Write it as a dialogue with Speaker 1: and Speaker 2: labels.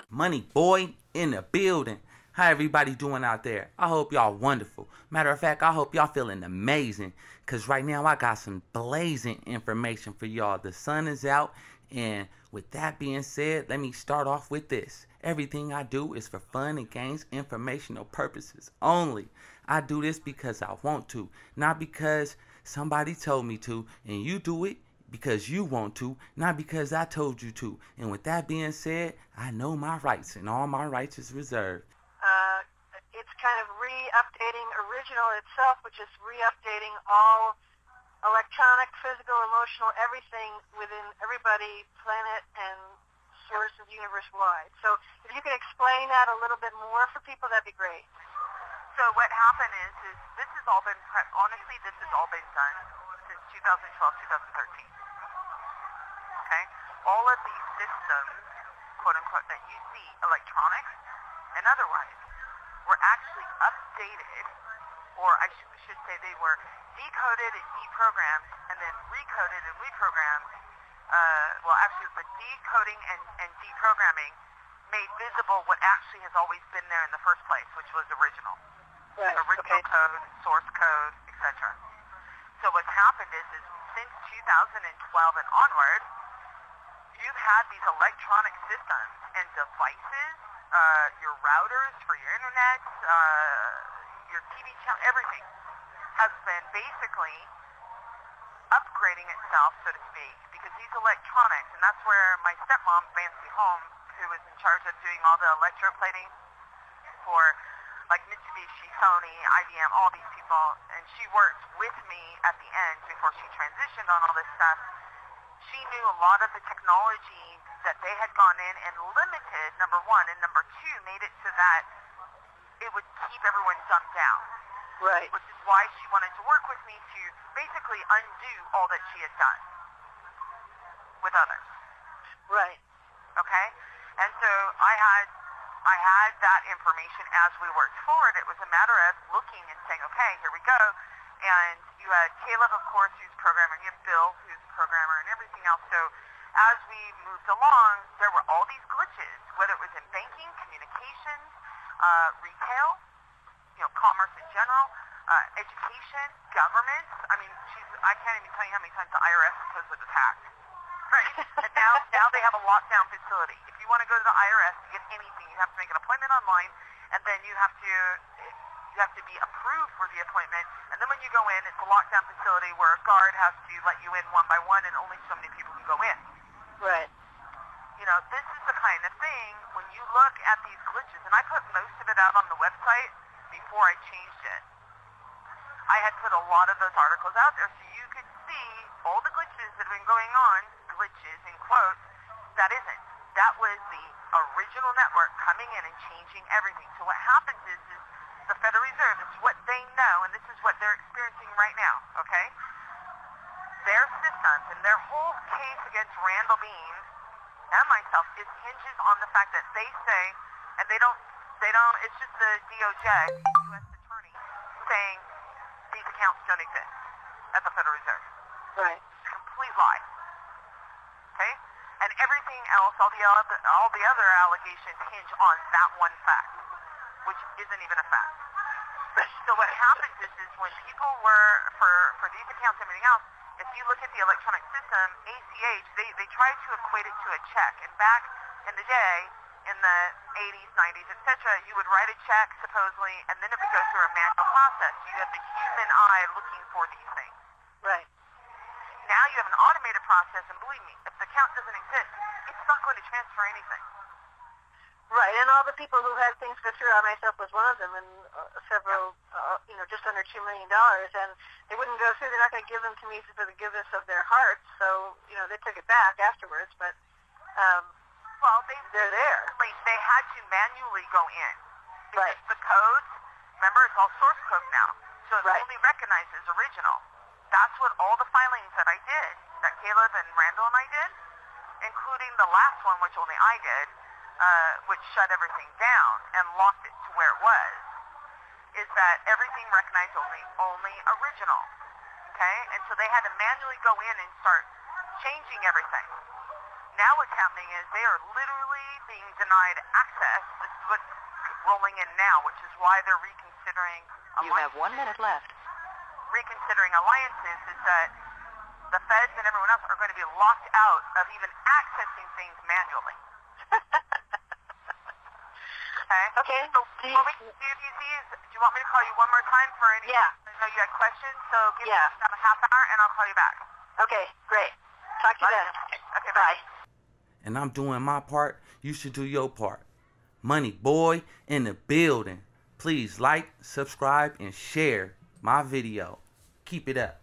Speaker 1: Money boy in the building. How everybody doing out there? I hope y'all wonderful. Matter of fact, I hope y'all feeling amazing. Cause right now I got some blazing information for y'all. The sun is out, and with that being said, let me start off with this. Everything I do is for fun and games, informational purposes only. I do this because I want to, not because somebody told me to, and you do it because you want to, not because I told you to. And with that being said, I know my rights, and all my rights is reserved.
Speaker 2: It's kind of re-updating original itself, which is re-updating all electronic, physical, emotional, everything within everybody, planet, and source of universe-wide. So if you could explain that a little bit more for people, that'd be great.
Speaker 3: So what happened is this has all been, honestly, this has all been done since 2012, 2013. Okay? All of these systems, quote-unquote, that you see, electronics and otherwise, were actually updated, or I should say they were decoded and deprogrammed, and then recoded and reprogrammed. Well, actually, the decoding and deprogramming made visible what actually has always been there in the first place, which was original.
Speaker 2: Right.
Speaker 3: Original code, source code, etc. So what's happened is since 2012 and onward, you've had these electronic systems and devices, your routers for your internet, your TV channel, everything has been basically upgrading itself, so to speak, because these electronics, and that's where my stepmom, Fancy Holmes, who was in charge of doing all the electroplating for like Mitsubishi, Sony, IBM, all these people, and she worked with me at the end before she transitioned on all this stuff. She knew a lot of the technology that they had gone in and limited, number one, and number two, made it so that it would keep everyone dumbed down.
Speaker 2: Right.
Speaker 3: Which is why she wanted to work with me to basically undo all that she had done with others.
Speaker 2: Right.
Speaker 3: Okay? And so I had that information as we worked forward. It was a matter of looking and saying, okay, here we go. And you had Caleb, of course, who's a programmer, and you have Bill, who's a programmer, and everything else. So as we moved along, there were all these glitches, whether it was in banking, communications, retail, commerce in general, education, government. I mean, I can't even tell you how many times the IRS supposedly was hacked. Right? And now they have a lockdown facility. If you want to go to the IRS to get anything, you have to make an appointment online, and then you have to be approved for the appointment. And then when you go in, it's a lockdown facility where a guard has to let you in one by one, and only so many people can go in.
Speaker 2: Right.
Speaker 3: This is the kind of thing, when you look at these glitches, and I put most of it out on the website before I changed it. I had put a lot of those articles out there so you could see all the glitches that have been going on, glitches in quotes. That isn't. That was the original network coming in and changing everything. So what happens is the Federal Reserve, this is what they know, and this is what they're experiencing right now, okay? Their systems and their whole case against Randall Bean and myself hinges on the fact that they say, and they don't, it's just the DOJ, U.S. Attorney, saying these accounts don't exist at the Federal Reserve.
Speaker 2: Right.
Speaker 3: It's a complete lie. Okay? And everything else, all the other allegations hinge on that one fact, which isn't even a fact. So what happens is when people were, for these accounts and everything else, if you look at the electronic system, ACH, they try to equate it to a check. And back in the day, in the 80s, 90s, etc., you would write a check, supposedly, and then it would go through a manual process. You have the human eye looking for these things.
Speaker 2: Right.
Speaker 3: Now you have an automated process, and believe me, if the account doesn't exist, it's not going to transfer anything.
Speaker 2: Right, and all the people who had things go through, I myself was one of them, and several, just under $2 million, and they wouldn't go through. They're not going to give them to me for the goodness of their hearts, so, they took it back afterwards, but,
Speaker 3: well,
Speaker 2: they're there.
Speaker 3: They had to manually go in.
Speaker 2: Right.
Speaker 3: The codes, remember, it's all source code now, so it's
Speaker 2: right.
Speaker 3: only recognized as original. That's what all the filings that I did, that Caleb and Randall and I did, including the last one, which only I did, which shut everything down and locked it to where it was, is that everything recognized only original. Okay? And so they had to manually go in and start changing everything. Now what's happening is they are literally being denied access. This is what's rolling in now, which is why they're reconsidering
Speaker 4: You have 1 minute left.
Speaker 3: reconsidering alliances, is that the feds and everyone else are going to be locked out of even accessing things manually. Okay?
Speaker 2: Okay.
Speaker 3: So what we can do, DC, is, do you want me to call you one more time for any?
Speaker 2: Yeah.
Speaker 3: I know you had questions, so give
Speaker 2: Yeah.
Speaker 3: me about a half hour and I'll call you back.
Speaker 2: Okay, great. Talk to you then.
Speaker 3: Okay, bye.
Speaker 1: And I'm doing my part. You should do your part. Money boy in the building. Please like, subscribe, and share my video. Keep it up.